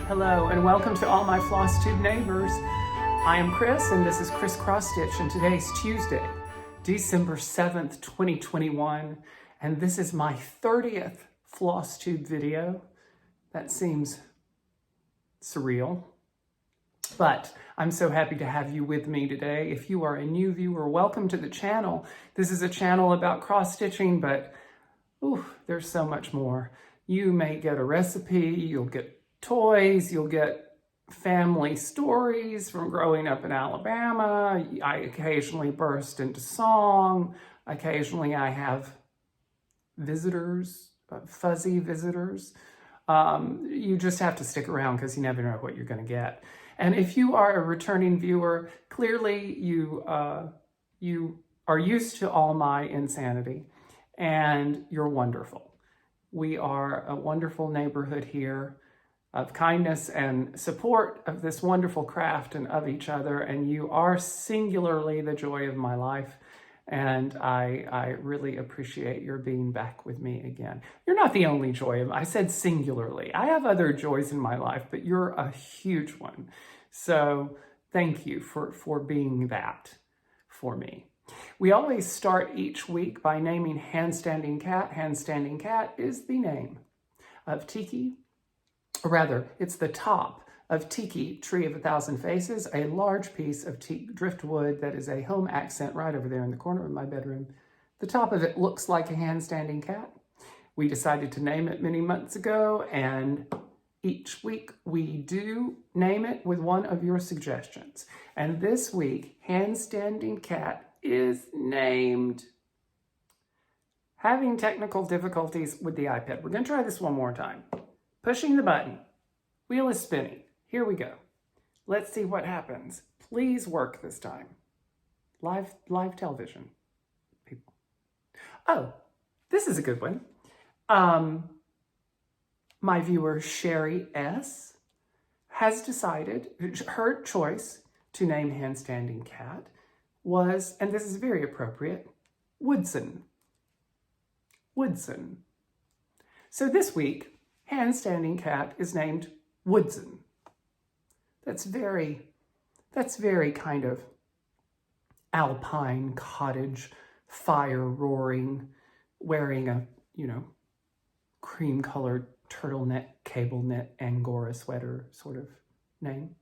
Hello and welcome to all my Flosstube neighbors. I am Chris and this is Xrossstitch and today's Tuesday, December 7th, 2021. And this is my 30th Flosstube video. That seems surreal, but I'm so happy to have you with me today. If you are a new viewer, welcome to the channel. This is a channel about cross-stitching, but there's so much more. You may get a recipe, you'll get toys, you'll get family stories from growing up in Alabama. I occasionally burst into song. Occasionally I have visitors, fuzzy visitors. You just have to stick around because you never know what you're going to get. And if you are a returning viewer, clearly you are used to all my insanity and you're wonderful. We are a wonderful neighborhood here of kindness and support of this wonderful craft and of each other. And you are singularly the joy of my life. And I really appreciate your being back with me again. You're not the only joy. I said singularly. I have other joys in my life, but you're a huge one. So thank you for being that for me. We always start each week by naming Handstanding Cat. Handstanding Cat is the name of Tiki. Or rather, it's the top of Tiki, Tree of a Thousand Faces, a large piece of teak driftwood that is a home accent right over there in the corner of my bedroom. The top of it looks like a handstanding cat. We decided to name it many months ago, and each week we do name it with one of your suggestions. And this week, Handstanding Cat is named having technical difficulties with the iPad. We're going to try this one more time. Pushing the button. Wheel is spinning. Here we go. Let's see what happens. Please work this time. Live television, people. Oh, this is a good one. My viewer, Sherry S., has decided, her choice to name Handstanding Cat was, and this is very appropriate, Woodson. Woodson. So this week, Handstanding Cat is named Woodson. That's very kind of alpine cottage, fire roaring, wearing a, cream colored turtleneck, cable knit, Angora sweater sort of name.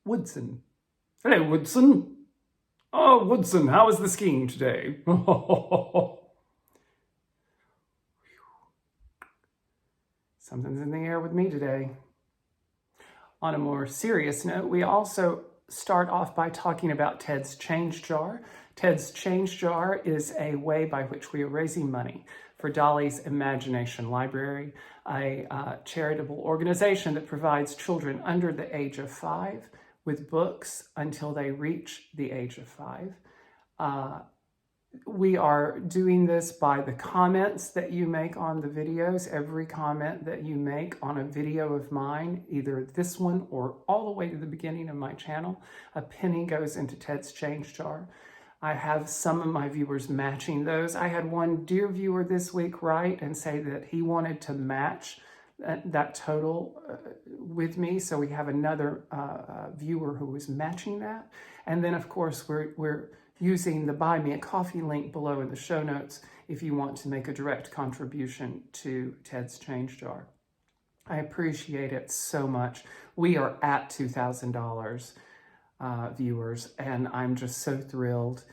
Woodson. Hello, Woodson. Oh, Woodson, how is the skiing today? Something's in the air with me today. On a more serious note, we also start off by talking about Ted's Change Jar. Ted's Change Jar is a way by which we are raising money for Dolly's Imagination Library, a charitable organization that provides children under the age of 5 with books until they reach the age of 5. We are doing this by the comments that you make on the videos. Every comment that you make on a video of mine, either this one or all the way to the beginning of my channel, a penny goes into Ted's Change Jar. I have some of my viewers matching those. I had one dear viewer this week write and say that he wanted to match that total with me. So we have another viewer who is matching that. And then of course we're using the Buy Me a Coffee link below in the show notes if you want to make a direct contribution to Ted's Change Jar. I appreciate it so much. We are at $2,000 viewers, and I'm just so thrilled.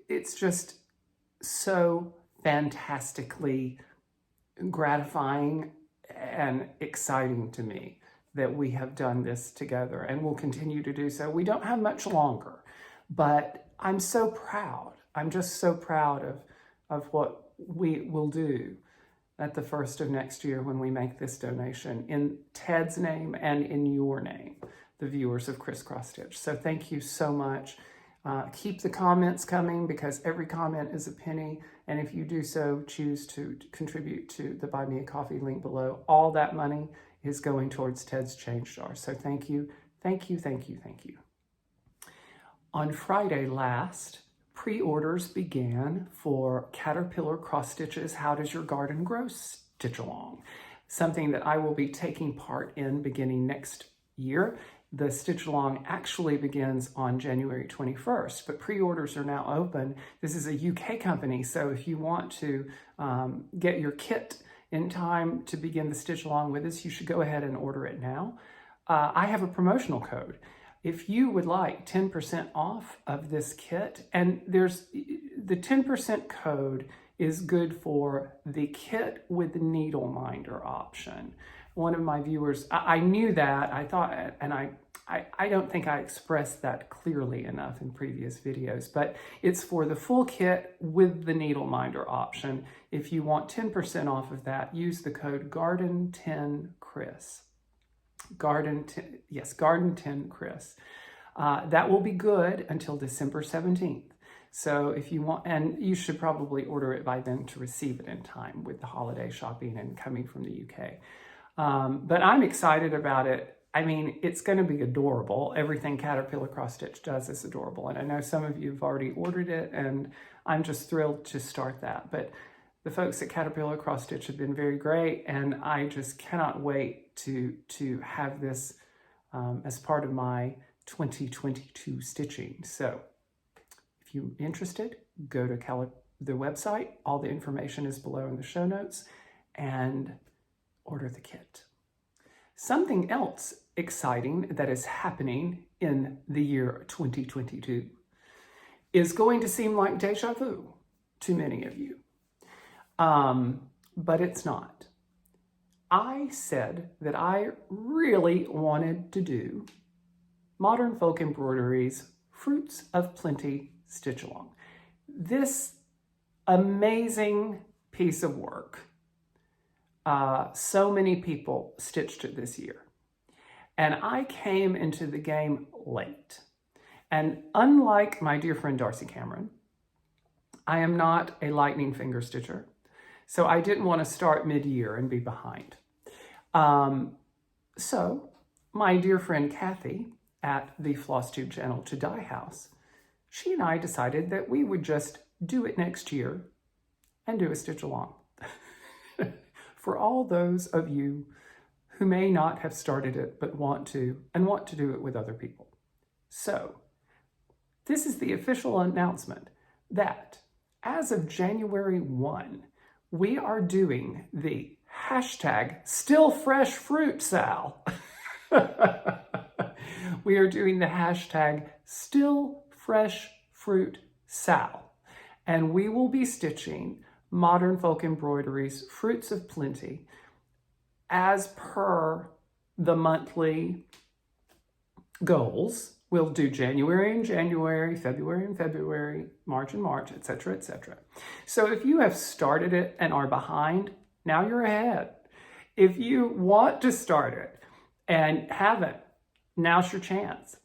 It's just so fantastically gratifying and exciting to me that we have done this together and will continue to do so. We don't have much longer. But I'm so proud. I'm just so proud of what we will do at the first of next year when we make this donation in Ted's name and in your name, the viewers of Xrossstitch. So thank you so much. Keep the comments coming because every comment is a penny. And if you do so, choose to contribute to the Buy Me a Coffee link below. All that money is going towards Ted's Change Jar. So thank you, thank you, thank you, thank you. On Friday last, pre-orders began for Caterpillar Cross Stitches How Does Your Garden Grow Stitch Along. something that I will be taking part in beginning next year. The Stitch Along actually begins on January 21st, but pre-orders are now open. This is a UK company, so if you want to get your kit in time to begin the Stitch Along with us, you should go ahead and order it now. I have a promotional code. If you would like 10% off of this kit, and there's the 10% code is good for the kit with the needle minder option. One of my viewers, I knew that, I thought, and I don't think I expressed that clearly enough in previous videos, but it's for the full kit with the needle minder option. If you want 10% off of that, use the code GARDEN10CHRIS. Garden10Chris. That will be good until December 17th. So if you want, and you should probably order it by then to receive it in time with the holiday shopping and coming from the UK. But I'm excited about it. I mean, it's going to be adorable. Everything Caterpillar Cross Stitch does is adorable. And I know some of you have already ordered it, and I'm just thrilled to start that. But the folks at Caterpillar Cross Stitch have been very great, and I just cannot wait to have this as part of my 2022 stitching. So if you're interested, go to the website. All the information is below in the show notes, and order the kit. Something else exciting that is happening in the year 2022 is going to seem like deja vu to many of you, but it's not. I said that I really wanted to do Modern Folk Embroidery's Fruits of Plenty Stitch Along. This amazing piece of work. So many people stitched it this year. And I came into the game late. And unlike my dear friend Darcy Cameron, I am not a lightning finger stitcher. So I didn't want to start mid-year and be behind. So my dear friend Kathy at the Flosstube channel To Die House, she and I decided that we would just do it next year and do a stitch along. For all those of you who may not have started it but want to, and want to do it with other people. So, this is the official announcement that as of January 1, we are doing the hashtag Still Fresh Fruit Sal. We are doing the hashtag Still Fresh Fruit Sal. And we will be stitching Modern Folk Embroidery's Fruits of Plenty as per the monthly goals. We'll do January and January, February and February, March and March, etc., etc. So if you have started it and are behind, now you're ahead. If you want to start it and haven't, now's your chance.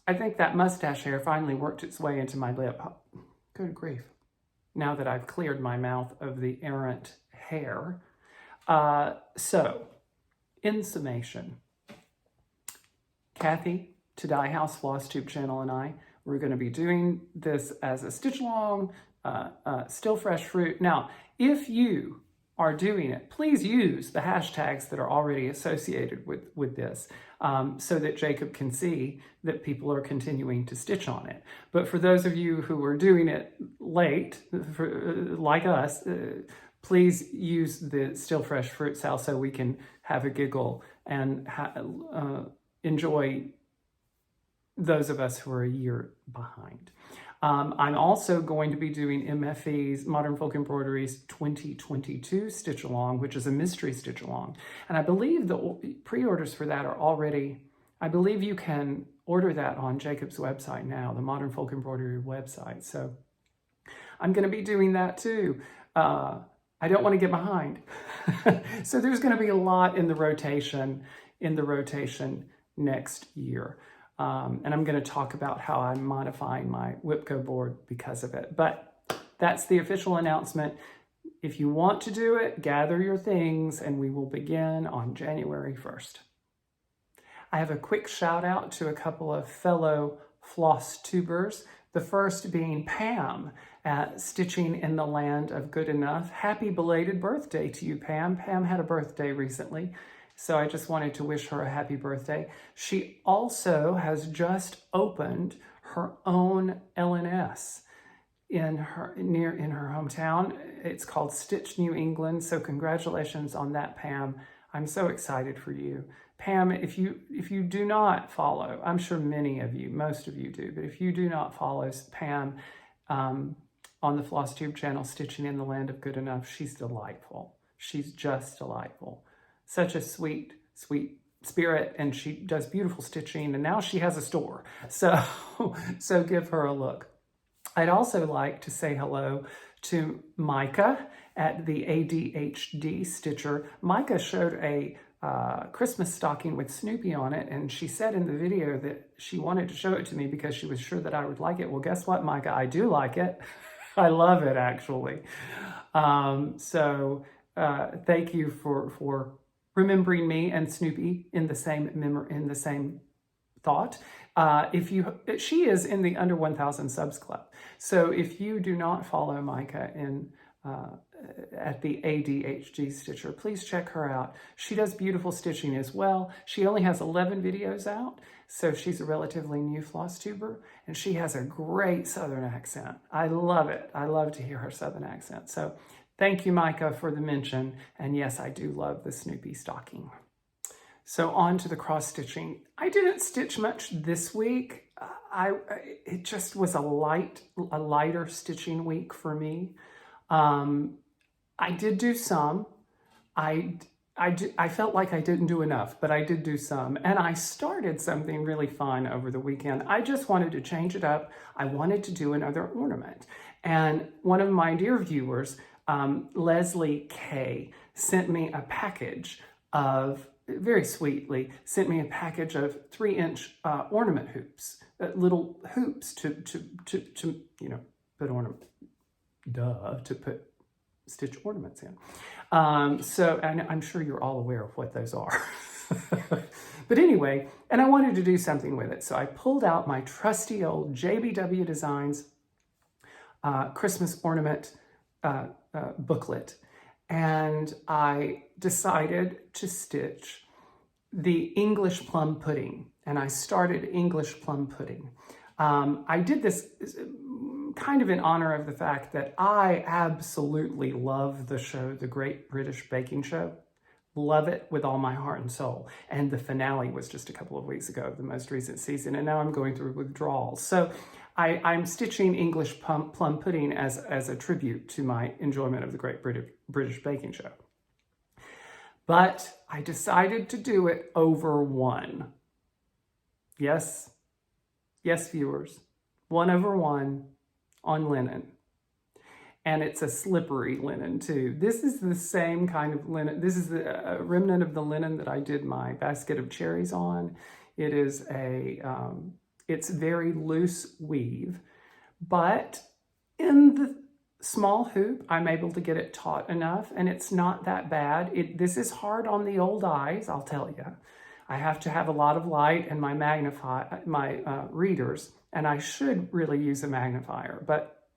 I think that mustache hair finally worked its way into my lip. Oh, good grief. Now that I've cleared my mouth of the errant hair. So, in summation, Kathy, To Die House Flosstube channel, and I, we're going to be doing this as a stitch along, still fresh fruit. Now, if you are doing it, please use the hashtags that are already associated with this so that Jacob can see that people are continuing to stitch on it. But for those of you who are doing it late, like us, please use the Still Fresh Fruit Sal so we can have a giggle and enjoy those of us who are a year behind. I'm also going to be doing MFE's, Modern Folk Embroidery's 2022 Stitch Along, which is a mystery stitch along. And I believe the pre-orders for that are already, I believe you can order that on Jacob's website now, the Modern Folk Embroidery website. So I'm going to be doing that too. I don't want to get behind. So there's going to be a lot in the rotation next year. And I'm going to talk about how I'm modifying my Whipco board because of it. But that's the official announcement. If you want to do it, gather your things, and we will begin on January 1st. I have a quick shout out to a couple of fellow Flosstubers The first being Pam at Stitching in the Land of Good Enough. Happy belated birthday to you, Pam. Pam had a birthday recently, so I just wanted to wish her a happy birthday. She also has just opened her own LNS in her hometown. It's called Stitch New England, so congratulations on that, Pam. I'm so excited for you. Pam, if you do not follow, I'm sure many of you, most of you do, but if you do not follow Pam on the Flosstube channel, Stitching in the Land of Good Enough, she's delightful. She's just delightful. Such a sweet, sweet spirit, and she does beautiful stitching, and now she has a store. So give her a look. I'd also like to say hello to Micah at the ADHD Stitcher. Micah showed a Christmas stocking with Snoopy on it, and she said in the video that she wanted to show it to me because she was sure that I would like it. Well, guess what, Micah? I do like it. I love it, actually. Thank you for remembering me and Snoopy in the same thought. She is in the Under 1,000 Subs Club. So if you do not follow Micah at the ADHD Stitcher, please check her out. She does beautiful stitching as well. She only has 11 videos out, so she's a relatively new Flosstuber, and she has a great Southern accent. I love it. I love to hear her Southern accent. So thank you, Micah, for the mention. And yes, I do love the Snoopy stocking. So on to the cross stitching. I didn't stitch much this week. It just was a lighter stitching week for me. I did do some. I felt like I didn't do enough, but I did do some. And I started something really fun over the weekend. I just wanted to change it up. I wanted to do another ornament. And one of my dear viewers, Leslie K, sent me a package of, very sweetly, sent me a package of 3-inch ornament hoops, little hoops to put ornament, to put stitch ornaments in. And I'm sure you're all aware of what those are. But anyway, and I wanted to do something with it. So I pulled out my trusty old JBW Designs Christmas ornament booklet, and I decided to stitch the English plum pudding, and I started English plum pudding. I did this kind of in honor of the fact that I absolutely love the show, The Great British Baking Show. Love it with all my heart and soul. And the finale was just a couple of weeks ago, the most recent season, and now I'm going through withdrawals. So I'm stitching English plum pudding as a tribute to my enjoyment of the Great British Baking Show. But I decided to do it over 1. Yes, viewers, 1/1 on linen. And it's a slippery linen too. This is the same kind of linen. This is the remnant of the linen that I did my basket of cherries on. It is it's very loose weave, but in the small hoop, I'm able to get it taut enough, and it's not that bad. This is hard on the old eyes, I'll tell you. I have to have a lot of light and my readers, and I should really use a magnifier, but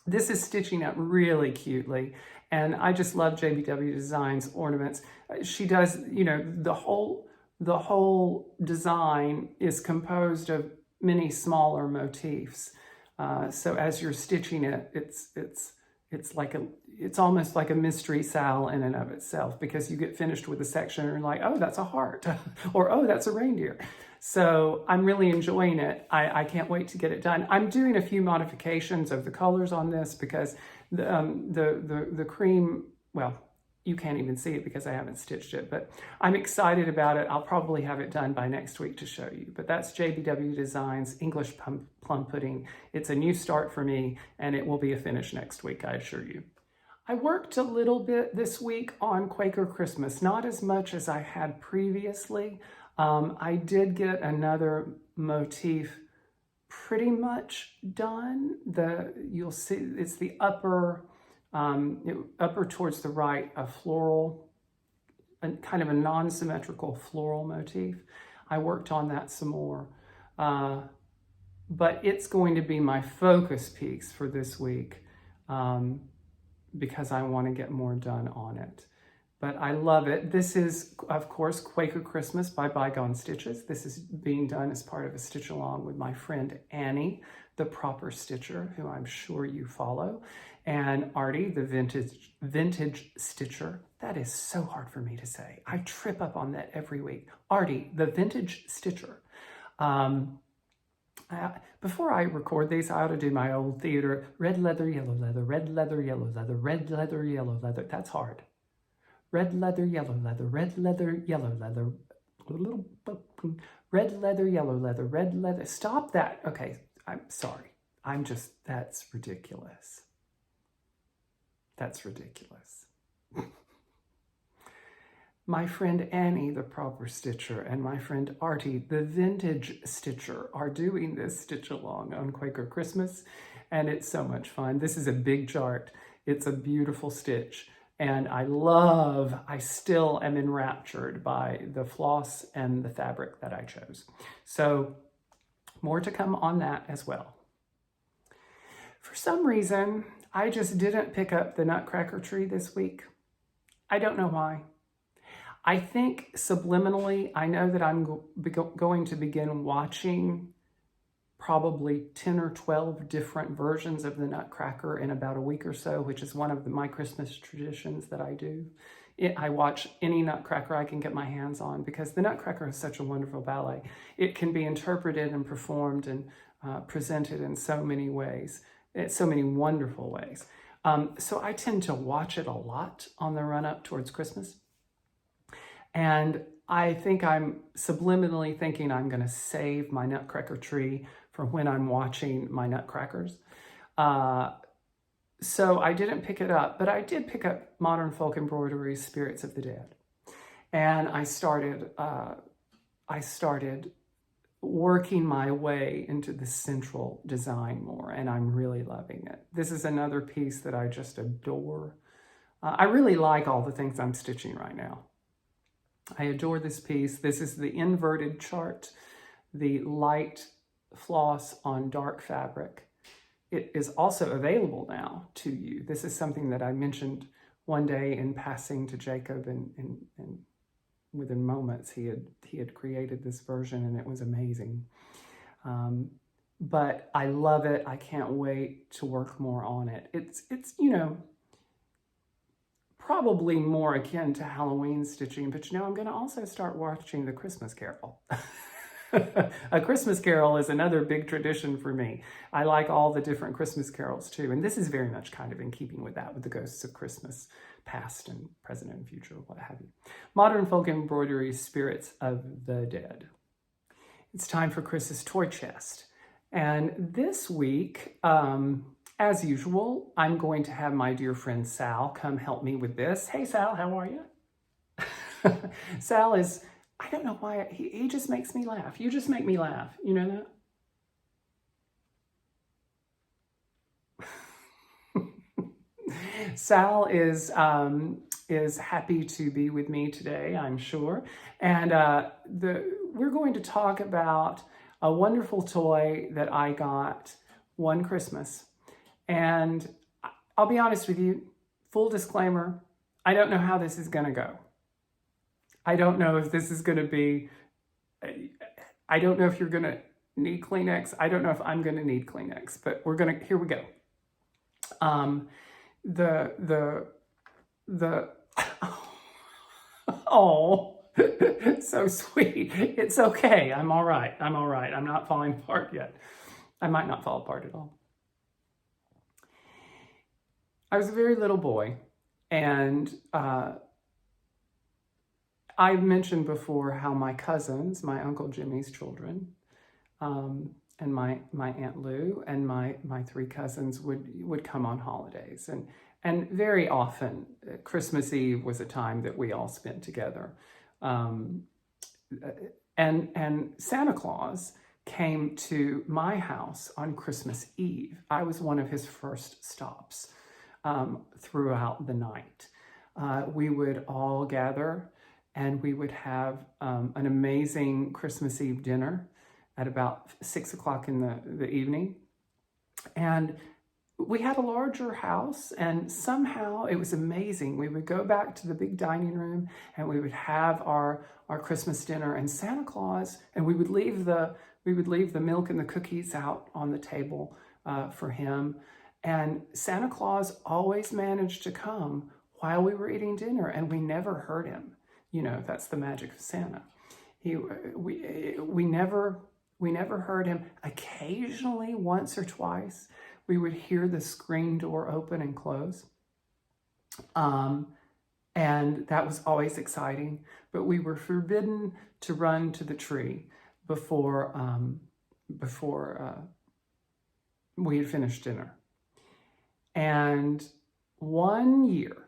this is stitching up really cutely, and I just love JBW Designs ornaments. She does, the whole design is composed of many smaller motifs. So as you're stitching it, it's almost like a mystery sal in and of itself, because you get finished with a section and you're like, oh, that's a heart, or oh, that's a reindeer. So I'm really enjoying it. I can't wait to get it done. I'm doing a few modifications of the colors on this because the cream, well, you can't even see it because I haven't stitched it, but I'm excited about it. I'll probably have it done by next week to show you. But that's JBW Designs English Plum Pudding. It's a new start for me, and it will be a finish next week, I assure you. I worked a little bit this week on Quaker Christmas, not as much as I had previously. I did get another motif pretty much done. You'll see it's the upper towards the right, a floral, kind of a non-symmetrical floral motif. I worked on that some more. but it's going to be my focus piece for this week because I want to get more done on it. But I love it. This is, of course, Quaker Christmas by Bygone Stitches. This is being done as part of a stitch along with my friend Annie, the proper stitcher, who I'm sure you follow, and Artie, the vintage stitcher. That is so hard for me to say. I trip up on that every week. Artie, the vintage stitcher. Before I record these, I ought to do my old theater. Red leather, yellow leather, red leather, yellow leather, red leather, yellow leather. That's hard. Red leather, yellow leather, red leather, yellow leather, red leather, yellow leather, red leather. Stop that. Okay, I'm sorry. That's ridiculous. That's ridiculous. My friend Annie, the proper stitcher, and my friend Artie, the vintage stitcher, are doing this stitch along on Quaker Christmas, and it's so much fun. This is a big chart. It's a beautiful stitch. And I still am enraptured by the floss and the fabric that I chose. So more to come on that as well. For some reason, I just didn't pick up the Nutcracker tree this week. I don't know why. I think subliminally, I know that I'm going to begin watching probably 10 or 12 different versions of the Nutcracker in about a week or so, which is one of my Christmas traditions that I do. I watch any Nutcracker I can get my hands on because the Nutcracker is such a wonderful ballet. It can be interpreted and performed and presented in so many ways, so many wonderful ways. So I tend to watch it a lot on the run up towards Christmas. And I think I'm subliminally thinking I'm going to save my Nutcracker tree for when I'm watching my Nutcrackers. So I didn't pick it up, but I did pick up Modern Folk Embroidery's Spirits of the Dead. And I started working my way into the central design more, and I'm really loving it. This is another piece that I just adore. I really like all the things I'm stitching right now. I adore this piece. This is the inverted chart, the light floss on dark fabric. It is also available now to you. This is something that I mentioned one day in passing to Jacob, and within moments he had created this version, and it was amazing. But I love it. I can't wait to work more on it. It's probably more akin to Halloween stitching, but I'm going to also start watching The Christmas Carol. A Christmas Carol is another big tradition for me. I like all the different Christmas carols too, and this is very much kind of in keeping with that, with the ghosts of Christmas, past and present and future, what have you. Modern Folk Embroidery, Spirits of the Dead. It's time for Chris's Toy Chest. And this week, as usual, I'm going to have my dear friend Sal come help me with this. Hey Sal, how are you? Sal is, I don't know why, he just makes me laugh. You just make me laugh. You know that? Sal is happy to be with me today, I'm sure. And we're going to talk about a wonderful toy that I got one Christmas. And I'll be honest with you, full disclaimer, I don't know how this is going to go. I don't know if this is going to be, I don't know if you're going to need Kleenex. I don't know if I'm going to need Kleenex, but here we go. Oh, so sweet. It's okay. I'm all right. I'm not falling apart yet. I might not fall apart at all. I was a very little boy, and I've mentioned before how my cousins, my Uncle Jimmy's children, and my Aunt Lou and my three cousins would come on holidays, and very often Christmas Eve was a time that we all spent together, and Santa Claus came to my house on Christmas Eve. I was one of his first stops throughout the night. We would all gather and we would have an amazing Christmas Eve dinner. at about 6 o'clock in the evening. And we had a larger house, and somehow it was amazing. We would go back to the big dining room and we would have our Christmas dinner, and Santa Claus, and we would leave the milk and the cookies out on the table for him. And Santa Claus always managed to come while we were eating dinner, and we never heard him. You know, that's the magic of Santa. We never heard him. Occasionally, once or twice, we would hear the screen door open and close. And that was always exciting, but we were forbidden to run to the tree before we had finished dinner. And one year,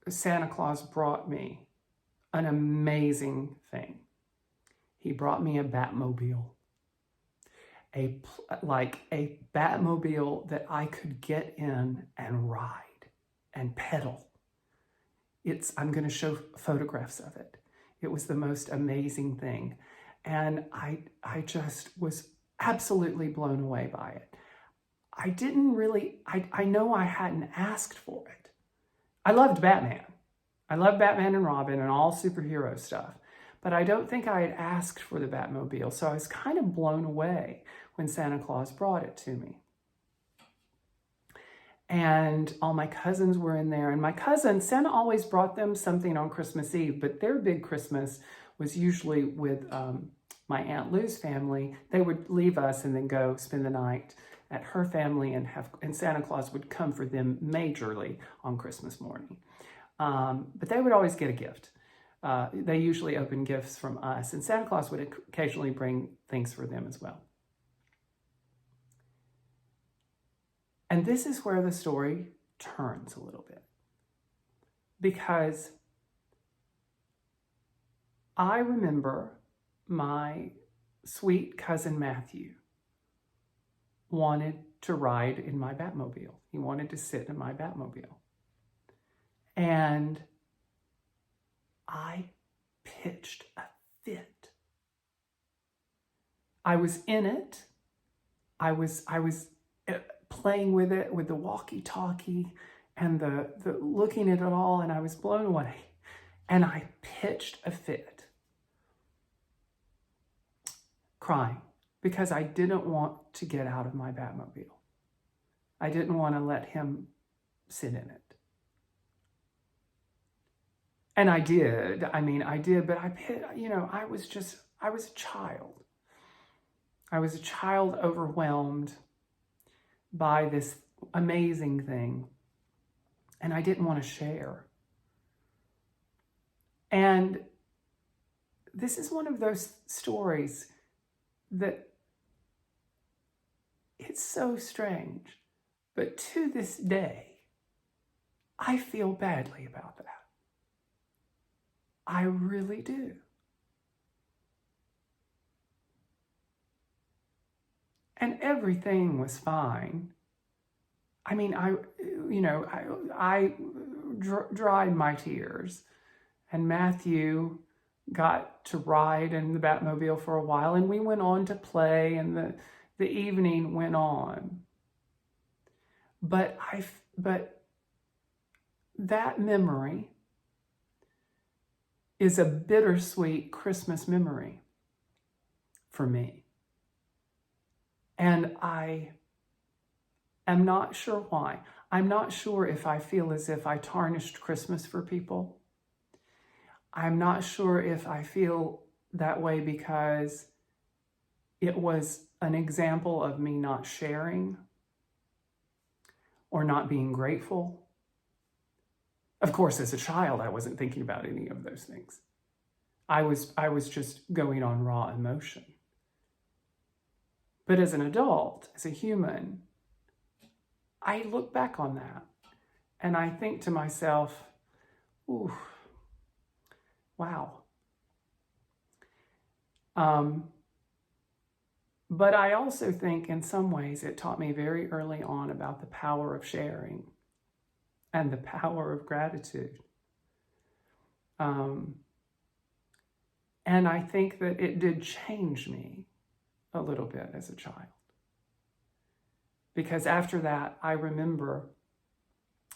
Santa Claus brought me an amazing thing. He brought me a Batmobile. A Batmobile that I could get in and ride and pedal. I'm going to show photographs of it. It was the most amazing thing. And I just was absolutely blown away by it. I know I hadn't asked for it. I loved Batman. I loved Batman and Robin and all superhero stuff. But I don't think I had asked for the Batmobile, so I was kind of blown away when Santa Claus brought it to me. And all my cousins were in there, and my cousins, Santa always brought them something on Christmas Eve, but their big Christmas was usually with my Aunt Lou's family. They would leave us and then go spend the night at her family, and Santa Claus would come for them majorly on Christmas morning. But they would always get a gift. They usually open gifts from us, and Santa Claus would occasionally bring things for them as well. And this is where the story turns a little bit, because I remember my sweet cousin Matthew wanted to ride in my Batmobile. He wanted to sit in my Batmobile. And I pitched a fit. I was in it. I was playing with it, with the walkie-talkie and the looking at it all, and I was blown away. And I pitched a fit, crying, because I didn't want to get out of my Batmobile. I didn't want to let him sit in it. And I did, but I was a child. I was a child overwhelmed by this amazing thing, and I didn't want to share. And this is one of those stories that it's so strange, but to this day, I feel badly about that. I really do. And everything was fine. I mean, I dried my tears, and Matthew got to ride in the Batmobile for a while, and we went on to play, and the evening went on. But that memory is a bittersweet Christmas memory for me. And I am not sure why. I'm not sure if I feel as if I tarnished Christmas for people. I'm not sure if I feel that way because it was an example of me not sharing or not being grateful. Of course, as a child, I wasn't thinking about any of those things. I was just going on raw emotion. But as an adult, as a human, I look back on that and I think to myself, ooh, wow. But I also think in some ways it taught me very early on about the power of sharing and the power of gratitude. And I think that it did change me a little bit as a child. Because after that, I remember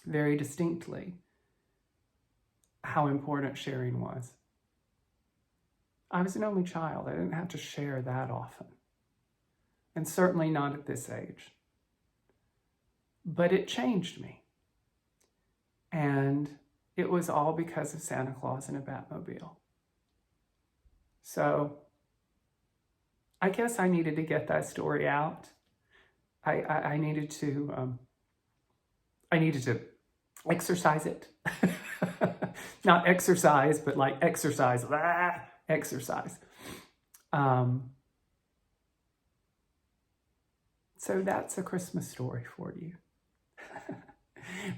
very distinctly how important sharing was. I was an only child. I didn't have to share that often. And certainly not at this age. But it changed me. And it was all because of Santa Claus and a Batmobile. So I guess I needed to get that story out. I needed to exercise it. Not exercise, but like exercise. Exercise. So that's a Christmas story for you.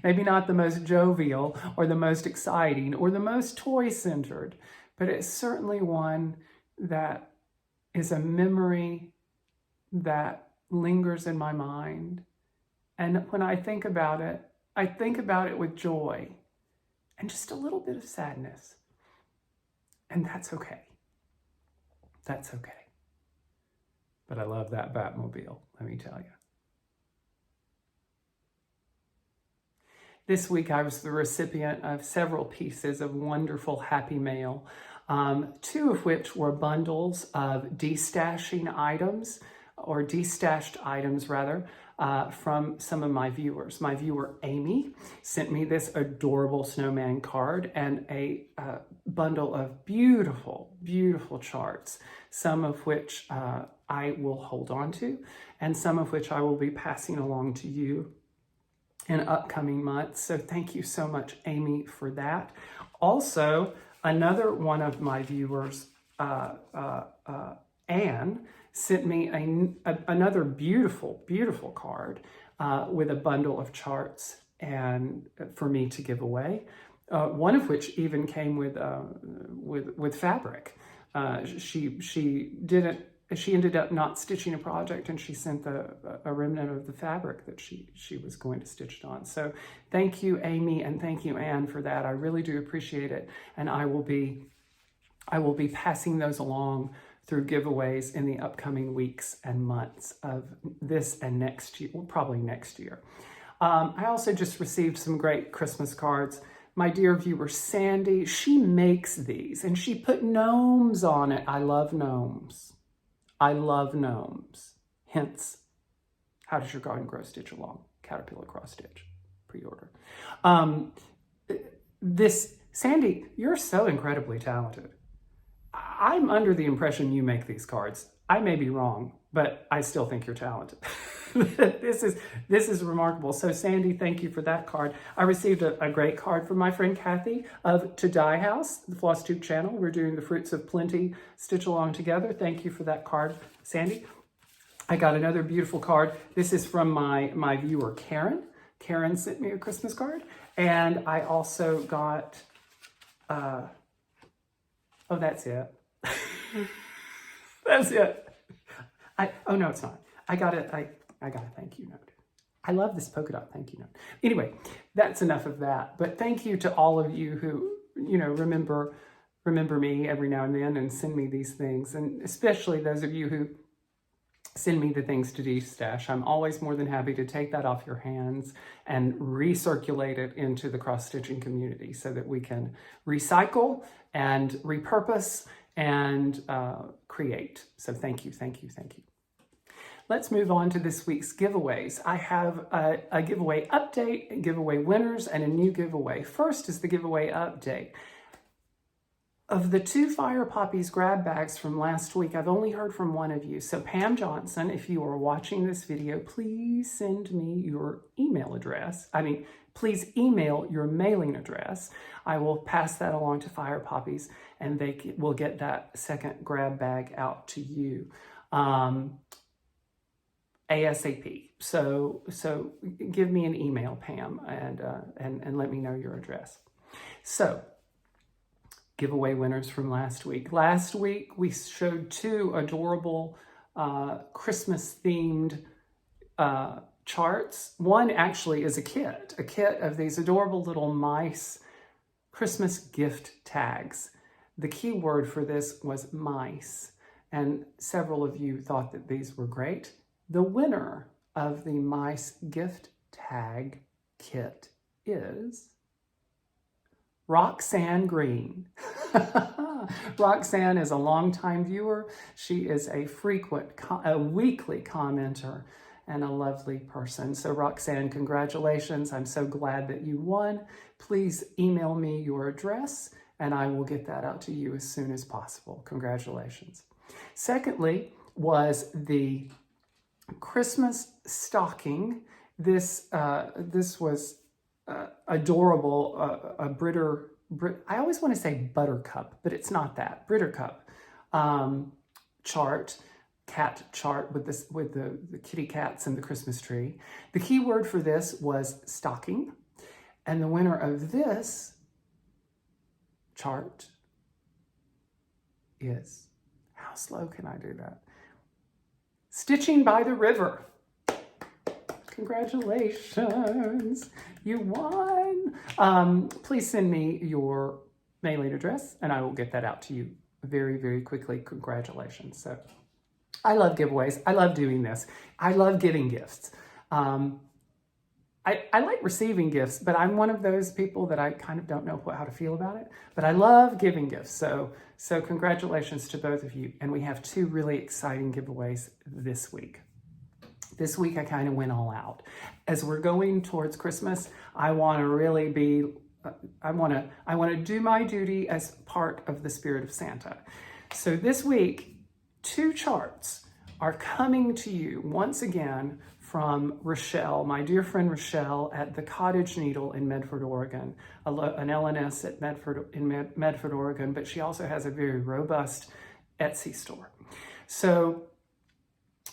Maybe not the most jovial or the most exciting or the most toy-centered, but it's certainly one that is a memory that lingers in my mind. And when I think about it with joy and just a little bit of sadness. And that's okay. That's okay. But I love that Batmobile, let me tell you. This week I was the recipient of several pieces of wonderful happy mail, two of which were bundles of destashed items rather, from some of my viewers. My viewer Amy sent me this adorable snowman card and a bundle of beautiful, beautiful charts, some of which I will hold on to, and some of which I will be passing along to you in upcoming months. So thank you so much, Amy, for that. Also, another one of my viewers, Anne, sent me another beautiful, beautiful card with a bundle of charts and for me to give away. One of which even came with fabric. She ended up not stitching a project, and she sent a remnant of the fabric that she was going to stitch it on. So thank you, Amy, and thank you, Anne, for that. I really do appreciate it, and I will be passing those along through giveaways in the upcoming weeks and months of this and next year, well, probably next year. I also just received some great Christmas cards. My dear viewer, Sandy, she makes these, and she put gnomes on it. I love gnomes. I love gnomes. Hence, How Does Your Garden Grow Stitch Along? Caterpillar Cross Stitch pre-order. Sandy, you're so incredibly talented. I'm under the impression you make these cards. I may be wrong, but I still think you're talented. This is remarkable. So Sandy, thank you for that card. I received a great card from my friend Kathy of To Die House, the Flosstube channel. We're doing the Fruits of Plenty Stitch Along together. Thank you for that card, Sandy. I got another beautiful card. This is from my viewer, Karen. Karen sent me a Christmas card. And I also got, oh, that's it. That's it. Oh no, it's not. I got a thank you note. I love this polka dot thank you note. Anyway, that's enough of that. But thank you to all of you who, remember me every now and then and send me these things. And especially those of you who send me the things to destash. I'm always more than happy to take that off your hands and recirculate it into the cross-stitching community so that we can recycle and repurpose and create. So thank you, thank you, thank you. Let's move on to this week's giveaways. I have a giveaway update, giveaway winners, and a new giveaway. First is the giveaway update. Of the 2 Fire Poppies grab bags from last week, I've only heard from one of you. So Pam Johnson, if you are watching this video, please send me your email address. Please email your mailing address. I will pass that along to Fire Poppies and they will get that second grab bag out to you ASAP. So give me an email, Pam, and let me know your address. So, giveaway winners from last week. Last week, we showed 2 adorable Christmas-themed charts. One actually is a kit of these adorable little mice Christmas gift tags The key word for this was mice, and several of you thought that these were great. The winner of the mice gift tag kit is Roxanne Green. Roxanne is a longtime viewer. She is a weekly commenter and a lovely person. So Roxanne, congratulations. I'm so glad that you won. Please email me your address and I will get that out to you as soon as possible. Congratulations. Secondly was the Christmas stocking. This was adorable, I always want to say buttercup, but it's not that. Brittercup chart, cat chart with the kitty cats and the Christmas tree. The key word for this was stocking, and the winner of this chart is, how slow can I do that? Stitching by the River. Congratulations, you won. Please send me your mailing address and I will get that out to you very, very quickly. Congratulations. So I love giveaways. I love doing this. I love giving gifts. I like receiving gifts, but I'm one of those people that I kind of don't know how to feel about it, but I love giving gifts. So congratulations to both of you. And we have 2 really exciting giveaways this week. This week, I kind of went all out. As we're going towards Christmas, I want to really be, I want to do my duty as part of the spirit of Santa. So this week, 2 charts are coming to you once again from Rochelle, my dear friend Rochelle at the Cottage Needle in Medford, Oregon, an LNS at Medford, Oregon, but she also has a very robust Etsy store. So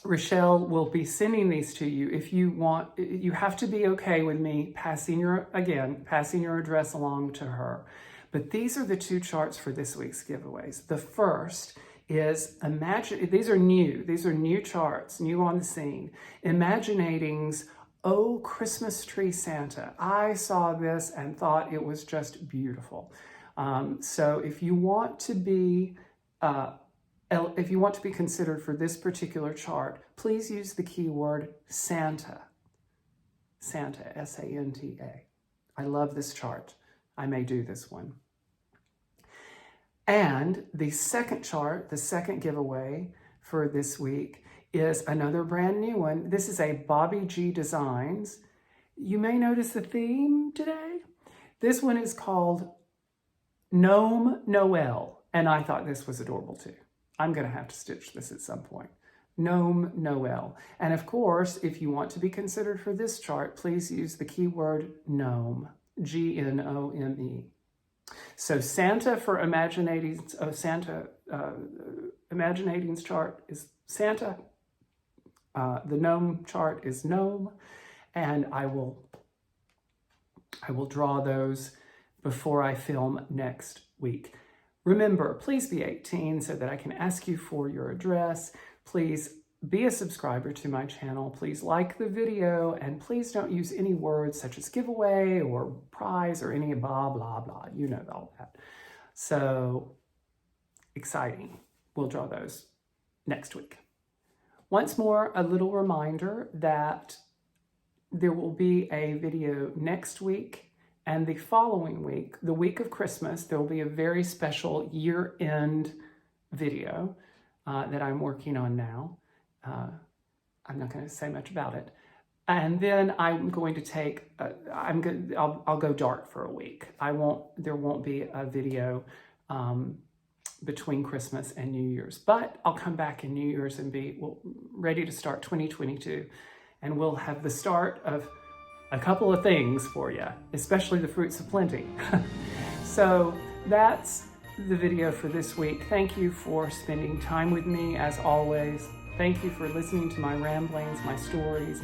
Rochelle will be sending these to you. If you want, you have to be okay with me passing your address along to her. But these are the 2 charts for this week's giveaways. The first is these are new charts, new on the scene. Imaginating's Oh Christmas Tree Santa. I saw this and thought it was just beautiful. So if you want to be considered for this particular chart, please use the keyword Santa. Santa, S-A-N-T-A. I love this chart. I may do this one. And the second chart, the second giveaway for this week is another brand new one. This is a Bobby G Designs. You may notice the theme today. This one is called Gnome Noel, and I thought this was adorable too. I'm going to have to stitch this at some point. Gnome Noel. And of course, if you want to be considered for this chart, please use the keyword gnome, G-N-O-M-E. So Santa for Imaginating's, Imaginating's chart is Santa. The gnome chart is gnome. And I will draw those before I film next week. Remember, please be 18 so that I can ask you for your address. Please be a subscriber to my channel. Please like the video, and please don't use any words such as giveaway or prize or any blah, blah, blah. You know all that. So exciting. We'll draw those next week. Once more, a little reminder that there will be a video next week. And the following week, the week of Christmas, there will be a very special year-end video that I'm working on now. I'm not going to say much about it. And then I'm going to take, I'll go dark for a week. There won't be a video between Christmas and New Year's, but I'll come back in New Year's and be ready to start 2022. And we'll have the start of a couple of things for you, especially the fruits of plenty. So that's the video for this week. Thank you for spending time with me as always. Thank you for listening to my ramblings, my stories,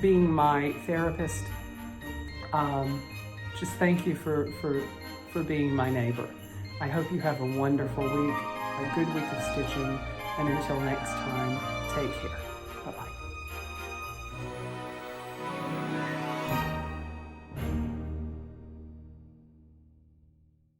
being my therapist. Just thank you for being my neighbor. I hope you have a wonderful week, a good week of stitching, and until next time, take care.